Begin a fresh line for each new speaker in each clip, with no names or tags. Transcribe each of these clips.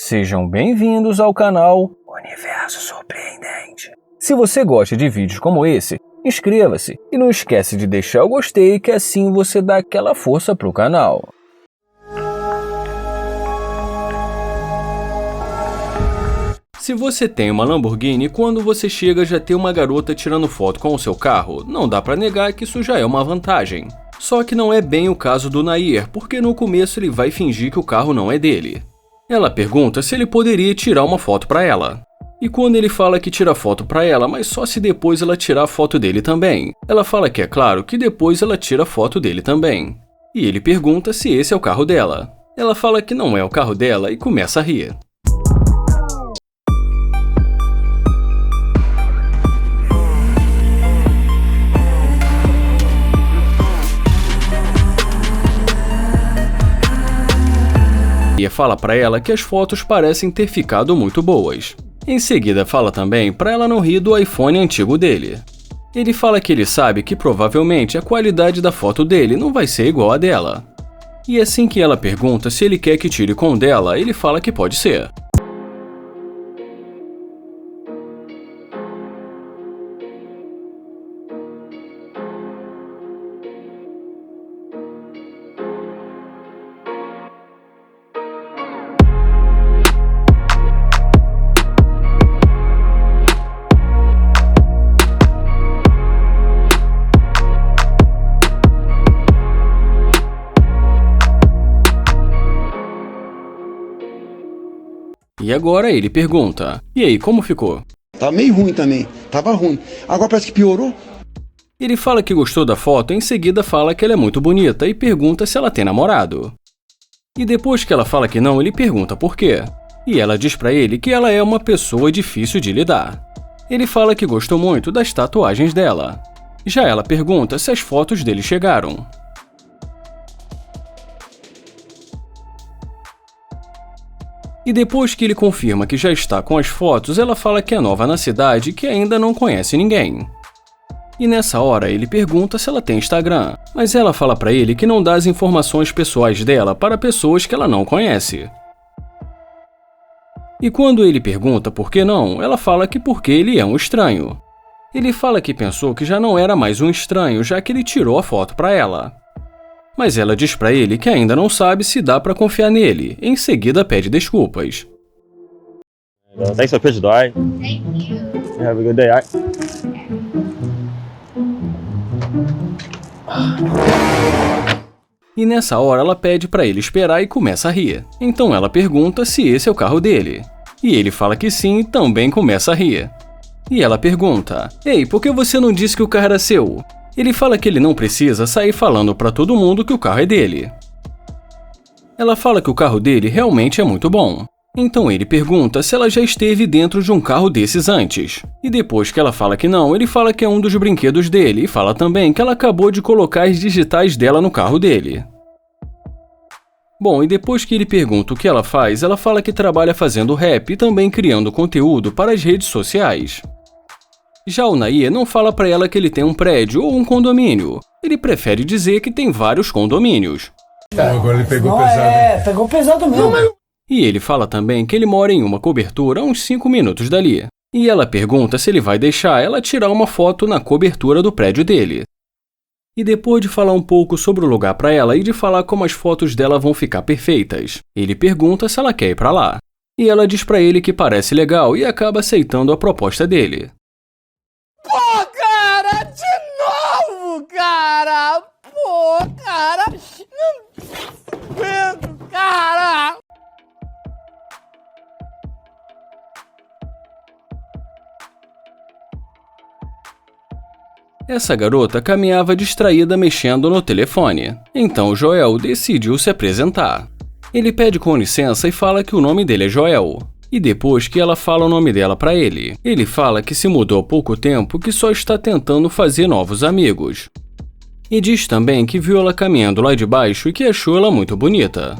Sejam bem-vindos ao canal Universo Surpreendente. Se você gosta de vídeos como esse, inscreva-se e não esquece de deixar o gostei, que assim você dá aquela força pro canal. Se você tem uma Lamborghini, quando você chega já tem uma garota tirando foto com o seu carro, não dá pra negar que isso já é uma vantagem. Só que não é bem o caso do Nair, porque no começo ele vai fingir que o carro não é dele. Ela pergunta se ele poderia tirar uma foto pra ela. E quando ele fala que tira foto pra ela, mas só se depois ela tirar a foto dele também. Ela fala que é claro que depois ela tira a foto dele também. E ele pergunta se esse é o carro dela. Ela fala que não é o carro dela e começa a rir. E fala pra ela que as fotos parecem ter ficado muito boas. Em seguida fala também pra ela não rir do iPhone antigo dele. Ele fala que ele sabe que provavelmente a qualidade da foto dele não vai ser igual a dela. E assim que ela pergunta se ele quer que tire com dela, ele fala que pode ser. E agora ele pergunta, e aí, como ficou?
Tá meio ruim também, tava ruim. Agora parece que piorou.
Ele fala que gostou da foto, em seguida fala que ela é muito bonita e pergunta se ela tem namorado. E depois que ela fala que não, ele pergunta por quê. E ela diz pra ele que ela é uma pessoa difícil de lidar. Ele fala que gostou muito das tatuagens dela. Já ela pergunta se as fotos dele chegaram. E depois que ele confirma que já está com as fotos, ela fala que é nova na cidade e que ainda não conhece ninguém. E nessa hora ele pergunta se ela tem Instagram, mas ela fala pra ele que não dá as informações pessoais dela para pessoas que ela não conhece. E quando ele pergunta por que não, ela fala que porque ele é um estranho. Ele fala que pensou que já não era mais um estranho, já que ele tirou a foto pra ela. Mas ela diz pra ele que ainda não sabe se dá pra confiar nele. Em seguida pede desculpas.
Thanks for the picture, alright?
Thank you.
Have a good day, alright?
E nessa hora ela pede pra ele esperar e começa a rir. Então ela pergunta se esse é o carro dele. E ele fala que sim e também começa a rir. E ela pergunta, ei, por que você não disse que o carro era seu? Ele fala que ele não precisa sair falando pra todo mundo que o carro é dele. Ela fala que o carro dele realmente é muito bom. Então ele pergunta se ela já esteve dentro de um carro desses antes. E depois que ela fala que não, ele fala que é um dos brinquedos dele e fala também que ela acabou de colocar as digitais dela no carro dele. Bom, e depois que ele pergunta o que ela faz, ela fala que trabalha fazendo rap e também criando conteúdo para as redes sociais. Já o Nair não fala pra ela que ele tem um prédio ou um condomínio. Ele prefere dizer que tem vários condomínios.
Agora ele pegou pesado.
Pegou pesado mesmo.
E ele fala também que ele mora em uma cobertura a uns 5 minutos dali. E ela pergunta se ele vai deixar ela tirar uma foto na cobertura do prédio dele. E depois de falar um pouco sobre o lugar pra ela e de falar como as fotos dela vão ficar perfeitas, ele pergunta se ela quer ir pra lá. E ela diz pra ele que parece legal e acaba aceitando a proposta dele.
Pô, cara, de novo, cara! Pô, cara! Não aguento, cara!
Essa garota caminhava distraída mexendo no telefone. Então Joel decidiu se apresentar. Ele pede com licença e fala que o nome dele é Joel. E depois que ela fala o nome dela pra ele, ele fala que se mudou há pouco tempo, que só está tentando fazer novos amigos. E diz também que viu ela caminhando lá de baixo e que achou ela muito bonita.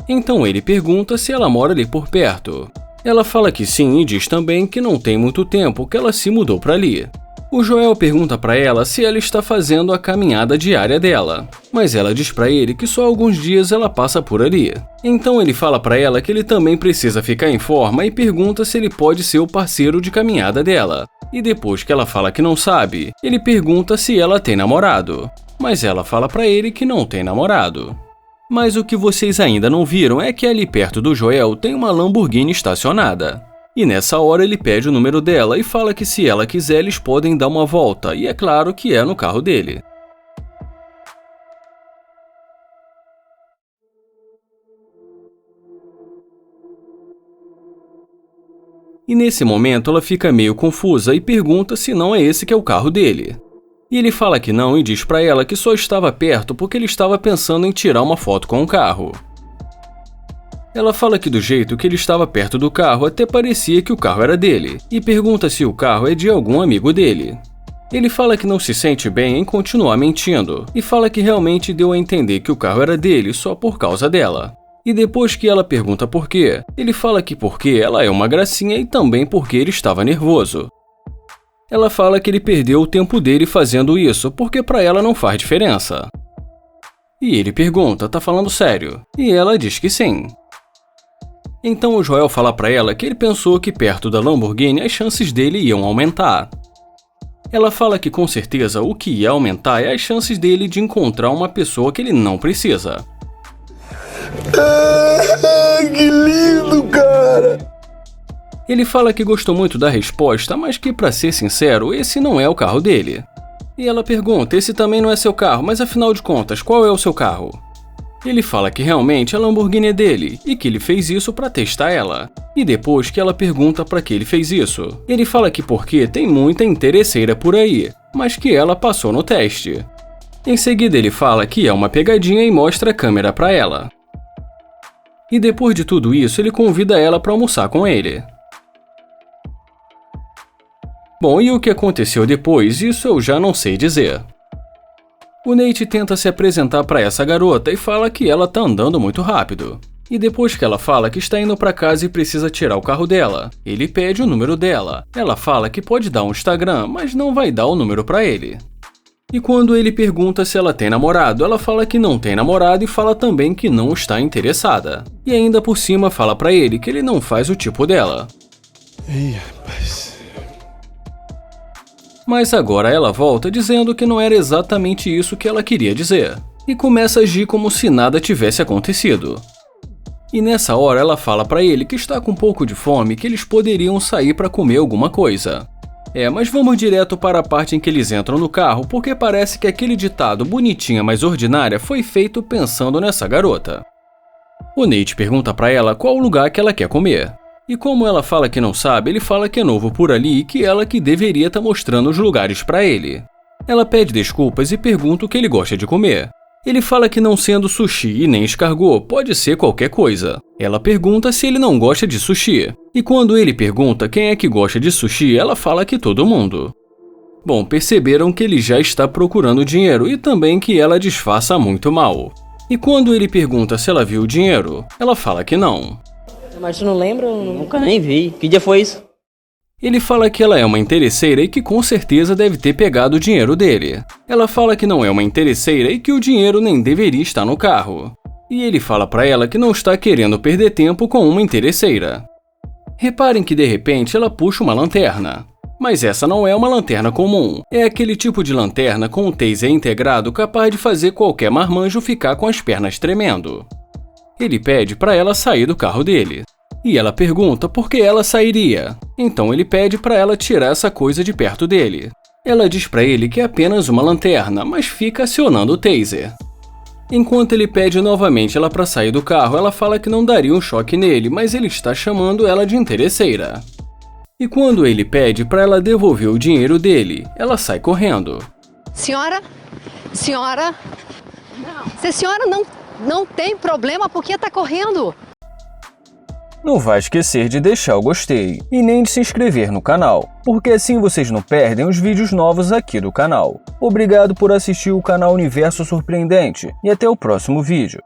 Então ele pergunta se ela mora ali por perto. Ela fala que sim e diz também que não tem muito tempo que ela se mudou pra ali. O Joel pergunta para ela se ela está fazendo a caminhada diária dela, mas ela diz para ele que só alguns dias ela passa por ali. Então ele fala para ela que ele também precisa ficar em forma e pergunta se ele pode ser o parceiro de caminhada dela. E depois que ela fala que não sabe, ele pergunta se ela tem namorado, mas ela fala para ele que não tem namorado. Mas o que vocês ainda não viram é que ali perto do Joel tem uma Lamborghini estacionada. E nessa hora ele pede o número dela e fala que se ela quiser eles podem dar uma volta, e é claro que é no carro dele. E nesse momento ela fica meio confusa e pergunta se não é esse que é o carro dele. E ele fala que não e diz pra ela que só estava perto porque ele estava pensando em tirar uma foto com o carro. Ela fala que do jeito que ele estava perto do carro até parecia que o carro era dele, e pergunta se o carro é de algum amigo dele. Ele fala que não se sente bem em continuar mentindo, e fala que realmente deu a entender que o carro era dele só por causa dela. E depois que ela pergunta por quê, ele fala que porque ela é uma gracinha e também porque ele estava nervoso. Ela fala que ele perdeu o tempo dele fazendo isso porque pra ela não faz diferença. E ele pergunta, tá falando sério? E ela diz que sim. Então o Joel fala pra ela que ele pensou que perto da Lamborghini as chances dele iam aumentar. Ela fala que com certeza o que ia aumentar é as chances dele de encontrar uma pessoa que ele não precisa.
Que lindo, cara!
Ele fala que gostou muito da resposta, mas que, pra ser sincero, esse não é o carro dele. E ela pergunta, esse também não é seu carro, mas afinal de contas, qual é o seu carro? Ele fala que realmente a Lamborghini é dele e que ele fez isso pra testar ela. E depois que ela pergunta pra que ele fez isso, ele fala que porque tem muita interesseira por aí, mas que ela passou no teste. Em seguida ele fala que é uma pegadinha e mostra a câmera pra ela. E depois de tudo isso ele convida ela pra almoçar com ele. Bom, e o que aconteceu depois, isso eu já não sei dizer. O Nate tenta se apresentar para essa garota e fala que ela tá andando muito rápido. E depois que ela fala que está indo para casa e precisa tirar o carro dela, ele pede o número dela. Ela fala que pode dar um Instagram, mas não vai dar o número para ele. E quando ele pergunta se ela tem namorado, ela fala que não tem namorado e fala também que não está interessada. E ainda por cima fala para ele que ele não faz o tipo dela.
Ih, rapaz.
Mas agora ela volta dizendo que não era exatamente isso que ela queria dizer, e começa a agir como se nada tivesse acontecido. E nessa hora ela fala pra ele que está com um pouco de fome e que eles poderiam sair pra comer alguma coisa. Mas vamos direto para a parte em que eles entram no carro, porque parece que aquele ditado bonitinha mas ordinária foi feito pensando nessa garota. O Nate pergunta pra ela qual o lugar que ela quer comer. E como ela fala que não sabe, ele fala que é novo por ali e que ela que deveria estar mostrando os lugares pra ele. Ela pede desculpas e pergunta o que ele gosta de comer. Ele fala que não sendo sushi e nem escargot, pode ser qualquer coisa. Ela pergunta se ele não gosta de sushi. E quando ele pergunta quem é que gosta de sushi, ela fala que todo mundo. Bom, perceberam que ele já está procurando dinheiro e também que ela disfarça muito mal. E quando ele pergunta se ela viu o dinheiro, ela fala que não.
Mas tu não lembra?
Nunca nem vi. Que dia foi isso?
Ele fala que ela é uma interesseira e que com certeza deve ter pegado o dinheiro dele. Ela fala que não é uma interesseira e que o dinheiro nem deveria estar no carro. E ele fala pra ela que não está querendo perder tempo com uma interesseira. Reparem que de repente ela puxa uma lanterna. Mas essa não é uma lanterna comum. É aquele tipo de lanterna com um taser integrado capaz de fazer qualquer marmanjo ficar com as pernas tremendo. Ele pede para ela sair do carro dele. E ela pergunta por que ela sairia. Então ele pede para ela tirar essa coisa de perto dele. Ela diz para ele que é apenas uma lanterna, mas fica acionando o taser. Enquanto ele pede novamente ela para sair do carro, ela fala que não daria um choque nele, mas ele está chamando ela de interesseira. E quando ele pede para ela devolver o dinheiro dele, ela sai correndo.
Senhora? Senhora? Se a senhora não tem problema, por que tá correndo?
Não vai esquecer de deixar o gostei e nem de se inscrever no canal, porque assim vocês não perdem os vídeos novos aqui do canal. Obrigado por assistir o canal Universo Surpreendente e até o próximo vídeo.